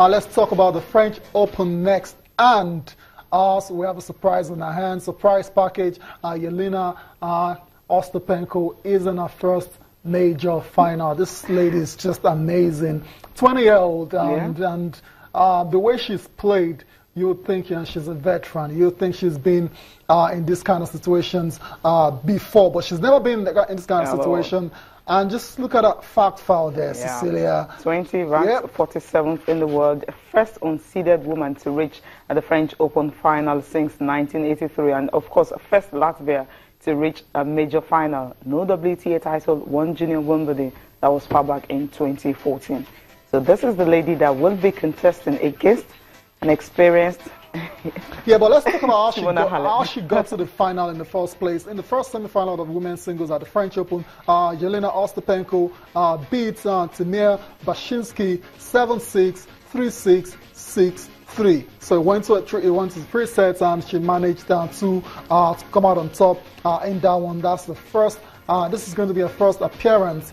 Let's talk about the French Open next. And so we have a surprise in our hands. Surprise package. Jelena Ostapenko is in her first major final. This lady is just amazing. 20-year-old, and the way she's played, you would think she's a veteran. You would think she's been in this kind of situations before, but she's never been in this kind of situation. And just look at that fact file there, Cecilia. 20, ranked 47th in the world, first unseeded woman to reach the French Open final since 1983, and of course, first Latvia to reach a major final. No WTA title, one junior Wimbledon. That was far back in 2014. So this is the lady that will be contesting against an experienced... Yeah, but let's talk about how she got to the final in the first place. In the first semi-final of women's singles at the French Open, Jelena Ostapenko beat Timea Bashynski 7-6, 3-6, 6-3. So it went to 3 sets, and she managed to come out on top in that one. That's the first. This is going to be her first appearance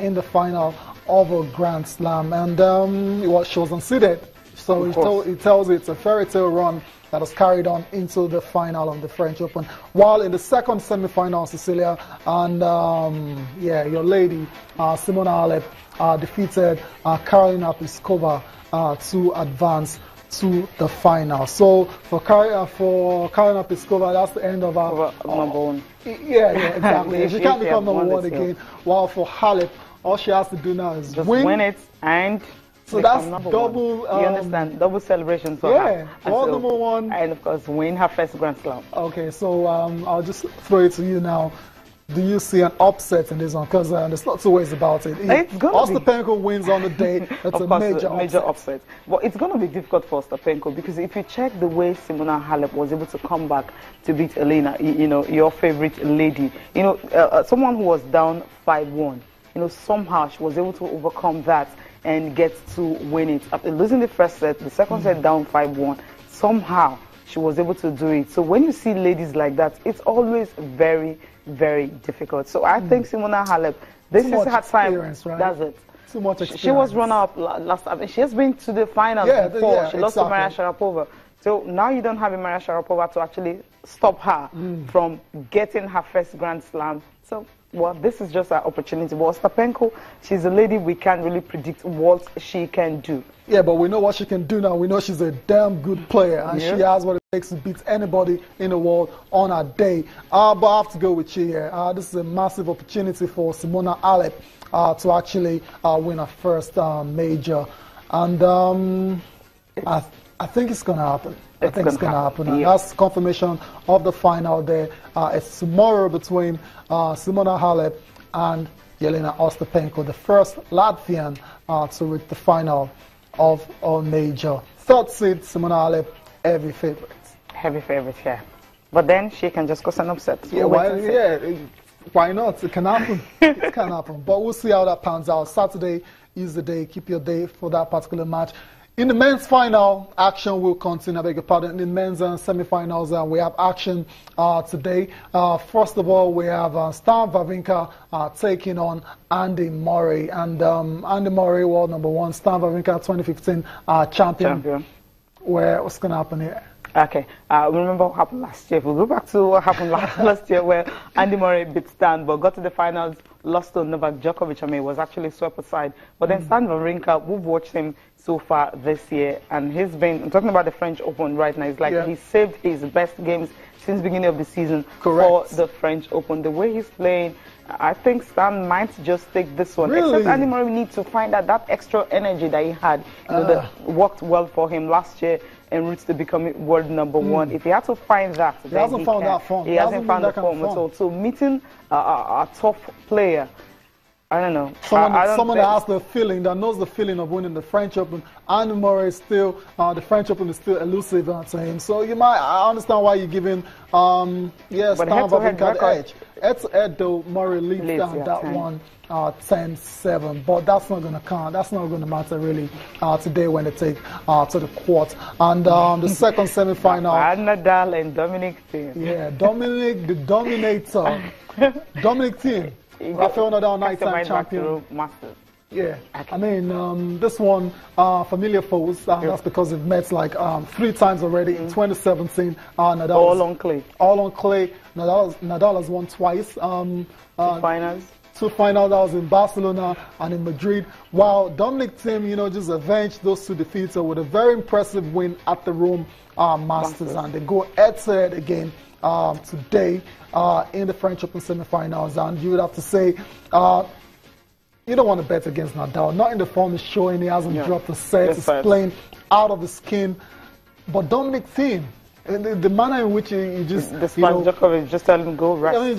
in the final of a Grand Slam, and she was unseeded. So it tells you it's a fairy tale run that was carried on into the final of the French Open. While in the second semi-final, Cecilia, and your lady, Simona Halep, defeated Karolina Pliskova to advance to the final. So for Karolina Pliskova, that's the end of her number one. Yeah, exactly. She can't become number one again. While for Halep, all she has to do now is just win it, and so that's double. You understand? Double celebration for her. World number one, and of course win her first Grand Slam. Okay, so I'll just throw it to you now. Do you see an upset in this one? Because there's not two ways about it. If Ostapenko wins on the day, that's a major upset. But it's going to be difficult for Ostapenko, because if you check the way Simona Halep was able to come back to beat Elena, your favorite lady, someone who was down 5-1, somehow she was able to overcome that and get to win it. After losing the first set, the second set down 5-1, somehow she was able to do it. So when you see ladies like that, it's always very, very difficult. So I think Simona Halep, this is her time. Right? That's it. Too much experience. She was runner-up last time. She has been to the finals before. She lost to Maria Sharapova. So now you don't have a Maria Sharapova to actually stop her from getting her first Grand Slam. So, well, this is just an opportunity. But Ostapenko, she's a lady we can't really predict what she can do. Yeah, but we know what she can do now. We know she's a damn good player, and she has what it takes to beat anybody in the world on a day. But I have to go with you here. This is a massive opportunity for Simona Halep to actually win her first major. And I think it's going to happen. I think it's going to happen. Yeah. That's confirmation of the final there. It's tomorrow between Simona Halep and Jelena Ostapenko, the first Latvian to reach the final of a major. Third seed, Simona Halep, heavy favorite. Heavy favorite, yeah. But then she can just cause an upset. Yeah, why not? It can happen. It can happen. But we'll see how that pans out. Saturday is the day. Keep your day for that particular match. In the men's final, action will continue. I beg your pardon. In the men's semi-finals, we have action today. First of all, we have Stan Wawrinka taking on Andy Murray. And Andy Murray, world number one. Stan Wawrinka, 2015 champion. What's going to happen here? Okay, remember what happened last year. We'll go back to what happened last year, where Andy Murray beat Stan, but got to the finals, lost to Novak Djokovic. Was actually swept aside. But then Stan Wawrinka, we've watched him so far this year, and he's been, I'm talking about the French Open right now, it's like he saved his best games since the beginning of the season for the French Open. The way he's playing, I think Stan might just take this one. Really? Except Andy Murray needs to find out that extra energy that he had, that worked well for him last year en route to becoming world number one. If he had to find that, he hasn't found that form. He hasn't found that form at all. So meeting a top player, I don't know. Someone that has the feeling, that knows the feeling of winning the French Open. Andy Murray is still, the French Open is still elusive to him. So I understand why you're giving, Stan Wawrinka the edge. Head-to-head, though, Murray leads down that 10. One 10-7. But that's not going to count. That's not going to matter really today when they take to the court. And the second semi-final. Nadal and Dominic Thiem. Yeah, Dominic, the Dominator. Dominic Thiem. Rafael Nadal, 9-time champion. Yeah, I mean, this one, familiar foes, that's because they've met like 3 times already in 2017. Nadal all on clay. All on clay. Nadal has won twice. Finals. 2 finals, that was in Barcelona and in Madrid, while Dominic Thiem, you know, just avenged those 2 defeats with a very impressive win at the Rome Masters. And they go head-to-head again today in the French Open semi-finals. And you would have to say, you don't want to bet against Nadal. Not in the form he's showing. He hasn't dropped a set. He's playing out of his skin. But Dominic Thiem, the manner in which he just... Despite Djokovic just telling him go right. I mean,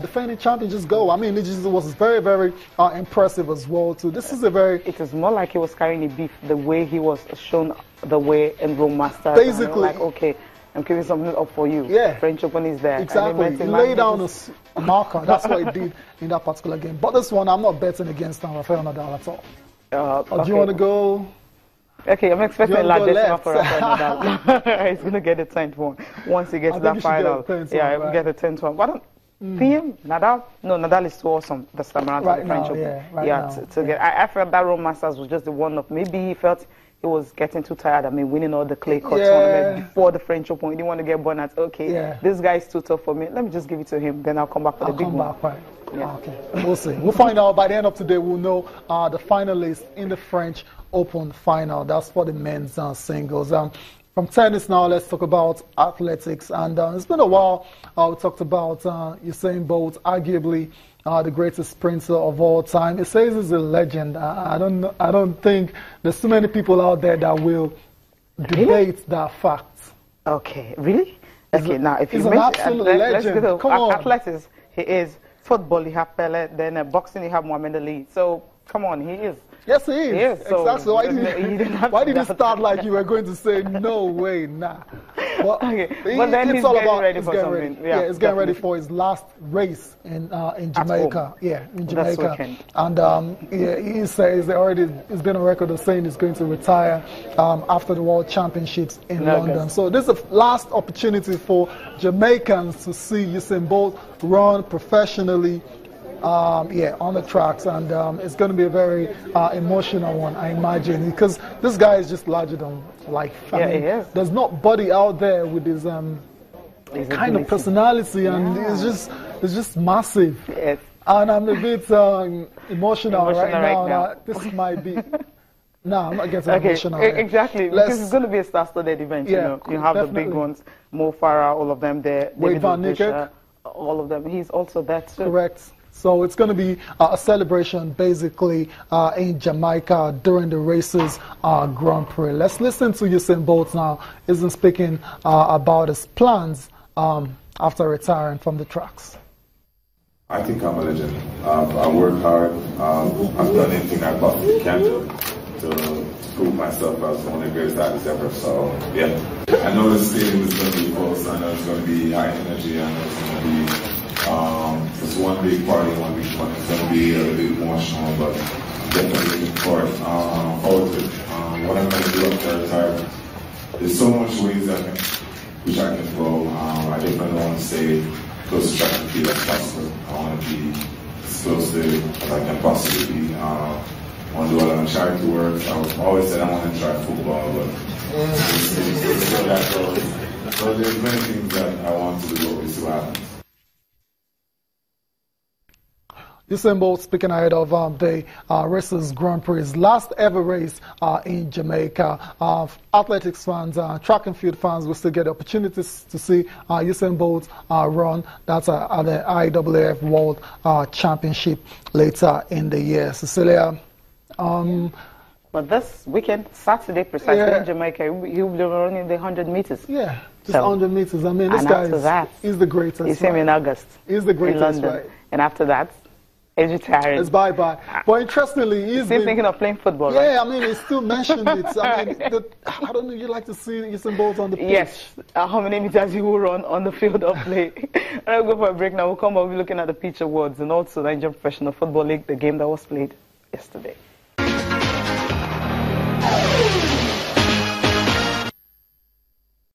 defending champion, just go. I mean, it just was very, very impressive as well, too. This is a very... It is more like he was carrying a beef, the way he was shown the way in Rome Masters. Basically. Like, okay, I'm giving something up for you. Yeah. French Open is there. Exactly. He laid down a marker. That's what he did in that particular game. But this one, I'm not betting against Rafael Nadal at all. Do you want to go... Okay, I'm expecting a large decimal for Rafael Nadal. He's going to get the 10th one once he gets to that final. Yeah, we'll get the 10th one. Why don't Thiem, Nadal? No, Nadal is too awesome this time around right to the French now, Open. To get. I felt that Rome Masters was just the one-off. Maybe he felt he was getting too tired. I mean, winning all the clay court tournaments before the French Open. He didn't want to get burned out. Okay, this guy is too tough for me. Let me just give it to him. Then I'll come back for the big one. Okay, we'll see. We'll find out by the end of today. We'll know the finalists in the French Open final. That's for the men's singles. From tennis now, let's talk about athletics. And it's been a while. We talked about Usain Bolt, arguably the greatest sprinter of all time. It says he's a legend. I don't think there's too many people out there that will debate that fact. Okay, really? Okay, now if he's an absolute legend. Let's go to athletics. He is. Football, you have Pele. Then boxing, you have Muhammad Ali. So come on, he is. Yes, he is. He is. So exactly. Why did you start like you were going to say no way, nah? Well, but then he's getting ready for something. Yeah, he's getting ready for his last race in Jamaica. Yeah, in Jamaica. And he says he's been on record of saying he's going to retire after the World Championships in London. So this is the last opportunity for Jamaicans to see Usain Bolt run professionally. On the tracks, and it's going to be a very emotional one, I imagine, because this guy is just larger than life. I mean, he is. There's nobody out there with his kind of personality, and it's just massive. Yes. And I'm a bit emotional right now. This might be. No, I'm not getting emotional. Exactly, because it's going to be a star-studded event. Yeah, you have definitely. The big ones, Mo Farah, all of them there. Wade Van Niekerk, all of them. He's also there too. Correct. So it's going to be a celebration, basically, in Jamaica during the races Grand Prix. Let's listen to Usain Bolt now. He's been speaking about his plans after retiring from the tracks. I think I'm a legend. I work hard. I've done anything I possibly can to prove myself as one of the greatest athletes ever. So, yeah. I know the stadium is going to be close. I know it's going to be high energy. I know it's going to be it's one big party, one big fun. It's going to be a bit emotional, but definitely looking forward to it. What I'm going to do after retirement, there's so much ways which I can go. I definitely want to stay close to track and field as possible. I want to be as close to it as I can possibly be. I want to do a lot of charity work. I always said I want to try football, but still that goes. So there's many things that I want to do, but we'll see what happens. Usain Bolt speaking ahead of the Races Grand Prix, last ever race in Jamaica. Athletics fans, track and field fans will still get opportunities to see Usain Bolt run. That's at the IAAF World Championship later in the year. Cecilia. But this weekend, Saturday, precisely in Jamaica, he'll be running the 100 meters. Yeah, just 100 meters. I mean, this guy is the greatest. You see him in August. He's the greatest, in London. Right? And after that, he's retiring. It's bye-bye. But interestingly, he's still thinking of playing football, right? Yeah, I mean, he still mentioned it. I mean, I don't know, you like to see Usain Bolt on the pitch. Yes. How many meters he will run on the field of play. I'll go for a break now. We'll come back. We'll be looking at the Pitch Awards and also the Nigerian Professional Football League, the game that was played yesterday.